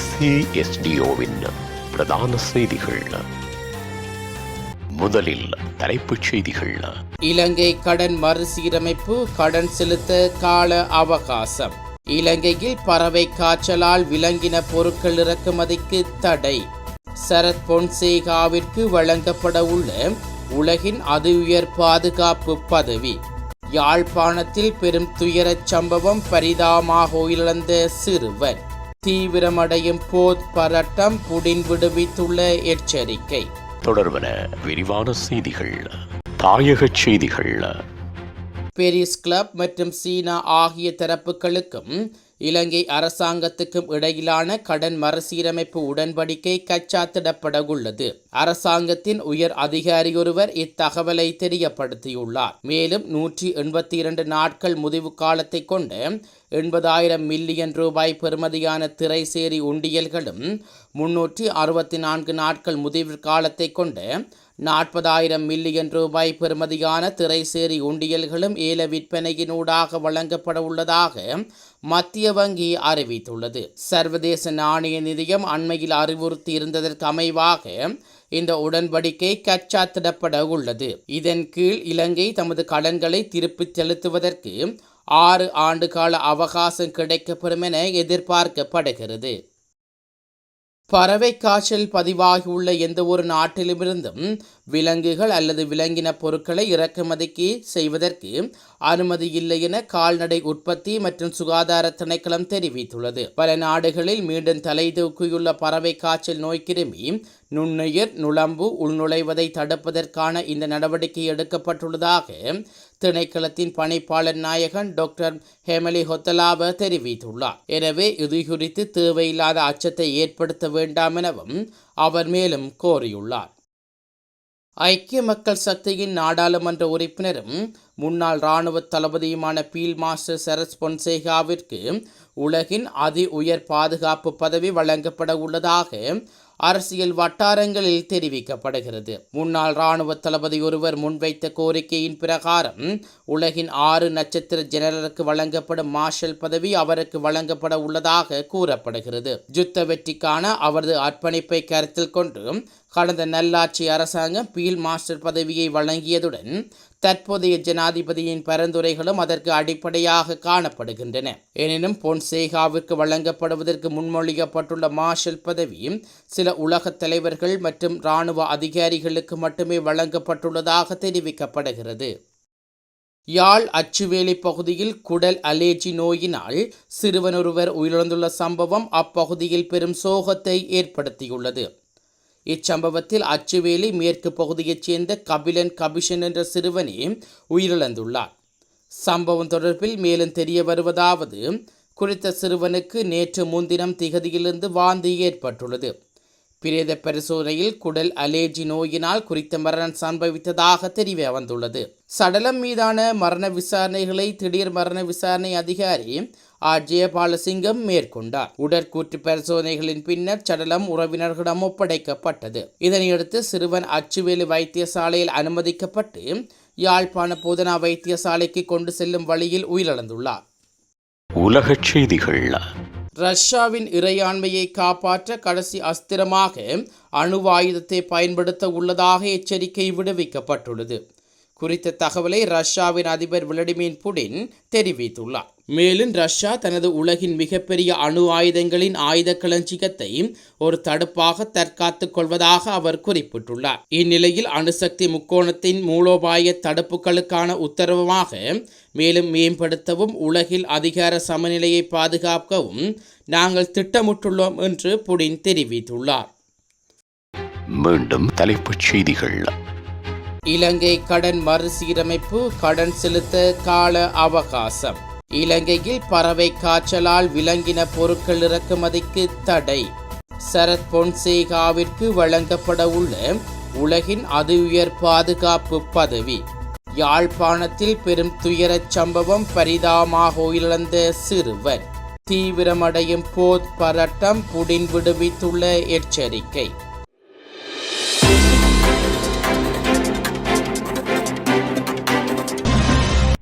SASDOவின் பிரதான செய்திகள். முதலில் தலைப்புச் செய்திகள். இலங்கை கடன் மறுசீரமைப்பு, கடன் செலுத்த கால அவகாசம். இலங்கையில் பறவை காய்ச்சலால் விலங்கின பொருட்கள் இறக்குமதிக்கு தடை. சரத் பொன்சேகாவிற்கு வழங்கப்பட உள்ள உலகின் அதி உயர் பாதுகாப்பு பதவி. யாழ்ப்பாணத்தில் பெரும் துயரச் சம்பவம், பரிதாபமாக உயிரிழந்த சிறுவன். தீவிரமடையும் போர் பரட்டம், புடின் விடுவித்துள்ள எச்சரிக்கை. தொடர்வன விரிவான செய்திகள். தாயக செய்திகள். பெரிஸ் கிளப் மற்றும் சீனா ஆகிய தரப்புகளுக்கும் இலங்கை அரசாங்கத்துக்கும் இடையிலான கடன் மறுசீரமைப்பு உடன்படிக்கை கச்சாத்திடப்பட உள்ளது. அரசாங்கத்தின் உயர் அதிகாரியொருவர் இத்தகவலை தெரியப்படுத்தியுள்ளார். மேலும் 182 நாட்கள் முதிவு காலத்தை கொண்ட 80,000 மில்லியன் ரூபாய் பெறுமதியான திரைசேரி உண்டியல்களும் 364 நாட்கள் முதிவு காலத்தை கொண்ட 40,000 மில்லியன் ரூபாய் பெறுமதியான திரைசேரி உண்டியல்களும் ஏல விற்பனையினூடாக வழங்கப்பட உள்ளதாக மத்திய வங்கி அறிவித்துள்ளது. சர்வதேச நாணய நிதியம் அண்மையில் அறிவுறுத்தி இருந்ததற்கு அமைவாக இந்த உடன்படிக்கை கச்சாத்திடப்பட உள்ளது. இதன் கீழ் இலங்கை தமது கடன்களை திருப்பிச் செலுத்துவதற்கு 6 ஆண்டு கால அவகாசம் கிடைக்கப்பெறும் என எதிர்பார்க்கப்படுகிறது. பறவை காய்ச்சல் பதிவாகியுள்ள எந்த ஒரு நாட்டிலுமிருந்தும் விலங்குகள் அல்லது விலங்கின பொருட்களை இறக்குமதிக்கு செய்வதற்கு அனுமதி இல்லை என கால்நடை உற்பத்தி மற்றும் சுகாதார திணைக்களம் தெரிவித்துள்ளது. பல நாடுகளில் மீண்டும் தலை தூக்கியுள்ள பறவை காய்ச்சல் நோய்க்கிருமி நுண்ணுயிர் நுளம்பு உள்நுழைவதை தடுப்பதற்கான இந்த நடவடிக்கை எடுக்கப்பட்டுள்ளதாக திணைக்களத்தின் பணிப்பாளர் நாயகன் டாக்டர் ஹெமலி ஹொத்தலாவ தெரிவித்துள்ளார். எனவே இது குறித்து தேவையில்லாத அச்சத்தை ஏற்படுத்த வேண்டாம் எனவும் அவர் மேலும் கோரியுள்ளார். ஐக்கிய மக்கள் சக்தியின் நாடாளுமன்ற உறுப்பினரும் முன்னாள் இராணுவ தளபதியுமான ஃபீல்ட் மார்ஷல் சரத் பொன்சேகாவிற்கு உலகின் அதி உயர் பாதுகாப்பு பதவி வழங்கப்பட உள்ளதாக அரசியல் வட்டாரங்களில் தெரிவிக்கப்படுகிறது. முன்னாள் இராணுவ தளபதி ஒருவர் முன்வைத்த கோரிக்கையின் பிரகாரம் உலகின் 6 நட்சத்திர ஜெனரலுக்கு வழங்கப்படும் மார்ஷல் பதவி அவருக்கு வழங்கப்பட உள்ளதாக கூறப்படுகிறது. யுத்த வெற்றிக்கான அவரது அர்ப்பணிப்பை கருத்தில் கொண்டு கடந்த நல்லாட்சி அரசாங்கம் ஃபீல்ட் மார்ஷல் பதவியை வழங்கியதுடன் தற்போதைய ஜனாதிபதியின் பரிந்துரைகளும் அதற்கு அடிப்படையாக காணப்படுகின்றன. எனினும் பொன்சேகாவிற்கு வழங்கப்படுவதற்கு முன்மொழியப்பட்டுள்ள மார்ஷல் பதவி சில உலக தலைவர்கள் மற்றும் இராணுவ அதிகாரிகளுக்கு மட்டுமே வழங்கப்பட்டுள்ளதாக தெரிவிக்கப்படுகிறது. யாழ் அச்சுவேலி பகுதியில் குடல் அலர்ஜி நோயினால் சிறுவனொருவர் உயிரிழந்துள்ள சம்பவம் அப்பகுதியில் பெரும் சோகத்தை ஏற்படுத்தியுள்ளது. இச்சம்பவத்தில் அச்சுவேலி மேற்கு பகுதியைச் சேர்ந்த கபிலன் கபிஷன் என்ற சிறுவனே உயிரிழந்துள்ளார். சம்பவம் தொடர்பில் மேலும் தெரிய வருவதாவது, குறித்த சிறுவனுக்கு நேற்று முன்தினம் திகதியிலிருந்து வாந்தி ஏற்பட்டுள்ளது. பிரேத பரிசோதனையில் குடல் அலர்ஜி நோயினால் குறித்த மரணம் சம்பவித்ததாக தெரிய வந்துள்ளது. சடலம் மீதான மரண விசாரணைகளை திடீர் மரண விசாரணை அதிகாரி ஜெயபாலசிங்கம் மேற்கொண்டார். உடற்கூற்று பரிசோதனைகளின் பின்னர் சடலம் உறவினர்களிடம் ஒப்படைக்கப்பட்டது. இதனையடுத்து சிறுவன் அச்சுவேலி வைத்தியசாலையில் அனுமதிக்கப்பட்டு யாழ்ப்பாண போதனா வைத்தியசாலைக்கு கொண்டு செல்லும் வழியில் உயிரிழந்துள்ளார். உலகச் செய்திகள். ரஷ்யாவின் இறையாண்மையை காப்பாற்ற கடைசி அஸ்திரமாக அணுவாயுதத்தை பயன்படுத்த உள்ளதாக எச்சரிக்கை விடுவிக்கப்பட்டுள்ளது. குறித்த தகவலை ரஷ்யாவின் அதிபர் விளாடிமிர் புடின் தெரிவித்துள்ளார். மேலும் ரஷ்யா தனது உலகின் மிகப்பெரிய அணு ஆயுதங்களின் ஆயுத களஞ்சியத்தை ஒரு தடுப்பாக தற்காத்துக் கொள்வதாக அவர் குறிப்பிட்டுள்ளார். இந்நிலையில் அணுசக்தி முக்கோணத்தின் மூலோபாய தடுப்புகளுக்கான உத்தரவாக மேலும் மேம்படுத்தவும் உலகில் அதிகார சமநிலையை பாதுகாக்கவும் நாங்கள் திட்டமிட்டுள்ளோம் என்று புடின் தெரிவித்துள்ளார். மீண்டும் தலைப்புச் செய்திகள். இலங்கை கடன் மறுசீரமைப்பு, கடன் செலுத்த கால அவகாசம். இலங்கையில் பறவை காய்ச்சலால் விலங்கின பொருட்கள் இறக்குமதிக்கு தடை. சரத் பொன்சேகாவிற்கு வழங்கப்பட உள்ள உலகின் அதி உயர் பாதுகாப்பு பதவி. யாழ்ப்பாணத்தில் பெரும் துயரச் சம்பவம், பரிதாபமாக உயிரிழந்த சிறுவன். தீவிரமடையும் போர் பரட்டம், புடின் விடுவித்துள்ள எச்சரிக்கை.